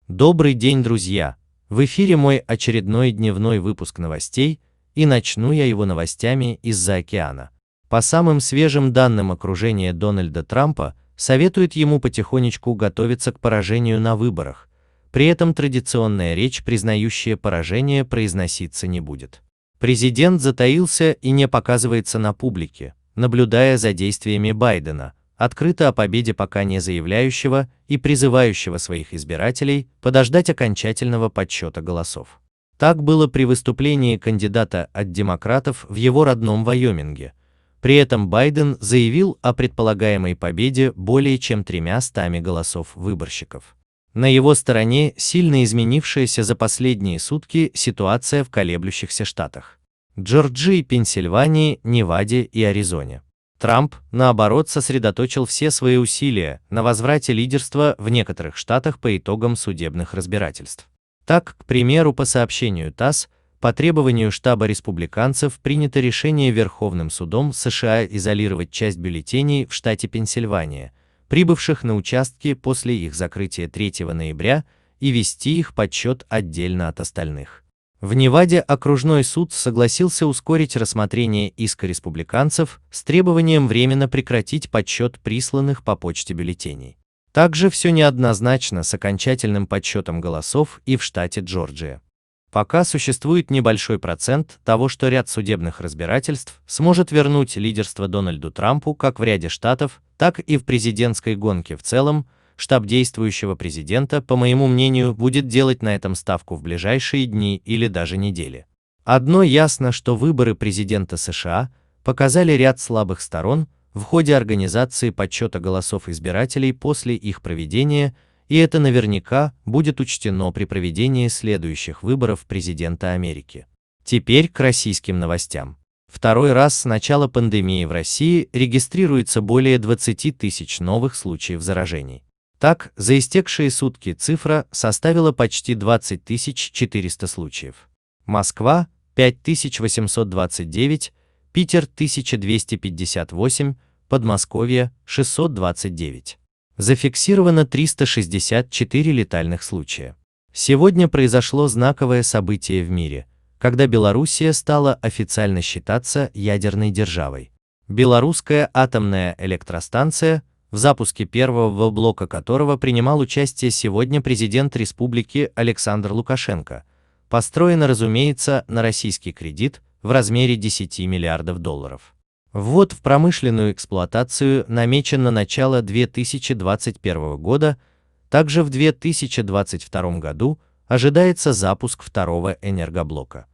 Добрый день, друзья! В эфире мой очередной дневной выпуск новостей, и начну я его новостями из-за океана. По самым свежим данным, окружение Дональда Трампа советует ему потихонечку готовиться к поражению на выборах, при этом традиционная речь, признающая поражение, произноситься не будет. Президент затаился и не показывается на публике, наблюдая за действиями Байдена, открыто о победе пока не заявляющего и призывающего своих избирателей подождать окончательного подсчета голосов. Так было при выступлении кандидата от демократов в его родном Вайоминге. При этом Байден заявил о предполагаемой победе более чем 300 голосов выборщиков. На его стороне сильно изменившаяся за последние сутки ситуация в колеблющихся штатах Джорджии, Пенсильвании, Неваде и Аризоне. Трамп, наоборот, сосредоточил все свои усилия на возврате лидерства в некоторых штатах по итогам судебных разбирательств. Так, к примеру, по сообщению ТАСС, по требованию штаба республиканцев принято решение Верховным судом США изолировать часть бюллетеней в штате Пенсильвания, прибывших на участки после их закрытия 3 ноября, и вести их подсчет отдельно от остальных. В Неваде окружной суд согласился ускорить рассмотрение иска республиканцев с требованием временно прекратить подсчет присланных по почте бюллетеней. Также все неоднозначно с окончательным подсчетом голосов и в штате Джорджия. Пока существует небольшой процент того, что ряд судебных разбирательств сможет вернуть лидерство Дональду Трампу как в ряде штатов, так и в президентской гонке в целом. Штаб действующего президента, по моему мнению, будет делать на этом ставку в ближайшие дни или даже недели. Одно ясно, что выборы президента США показали ряд слабых сторон в ходе организации подсчета голосов избирателей после их проведения, и это наверняка будет учтено при проведении следующих выборов президента Америки. Теперь к российским новостям. Второй раз с начала пандемии в России регистрируется более 20 тысяч новых случаев заражений. Так, за истекшие сутки цифра составила почти 20 400 случаев. Москва – 5829, Питер – 1258, Подмосковье – 629. Зафиксировано 364 летальных случая. Сегодня произошло знаковое событие в мире, когда Белоруссия стала официально считаться ядерной державой. Белорусская атомная электростанция, в запуске первого блока которого принимал участие сегодня президент республики Александр Лукашенко, построена, разумеется, на российский кредит в размере 10 миллиардов долларов. Ввод в промышленную эксплуатацию намечен на начало 2021 года, также в 2022 году ожидается запуск второго энергоблока.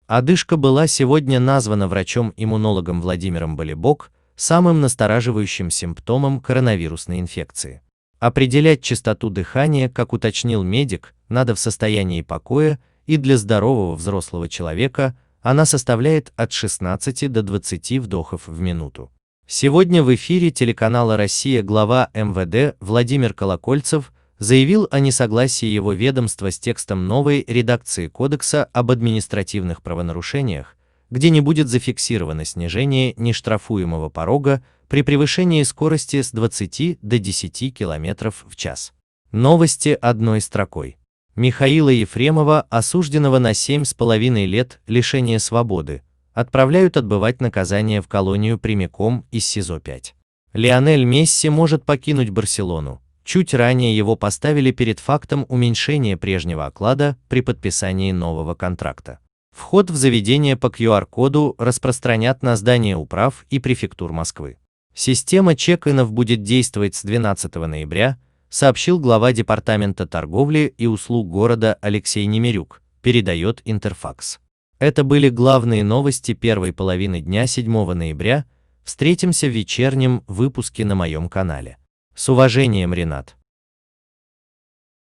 Одышка была сегодня названа врачом-иммунологом Владимиром Болибок самым настораживающим симптомом коронавирусной инфекции. Определять частоту дыхания, как уточнил медик, надо в состоянии покоя, и для здорового взрослого человека она составляет от 16 до 20 вдохов в минуту. Сегодня в эфире телеканала «Россия» глава МВД Владимир Колокольцев заявил о несогласии его ведомства с текстом новой редакции Кодекса об административных правонарушениях, где не будет зафиксировано снижение нештрафуемого порога при превышении скорости с 20 до 10 км в час. Новости одной строкой. Михаила Ефремова, осужденного на 7,5 лет лишения свободы, отправляют отбывать наказание в колонию прямиком из СИЗО-5. Лионель Месси может покинуть Барселону. Чуть ранее его поставили перед фактом уменьшения прежнего оклада при подписании нового контракта. Вход в заведение по QR-коду распространят на здания управ и префектур Москвы. Система чек-инов будет действовать с 12 ноября, сообщил глава Департамента торговли и услуг города Алексей Немирюк, передает Интерфакс. Это были главные новости первой половины дня 7 ноября. Встретимся в вечернем выпуске на моем канале. С уважением, Ренат.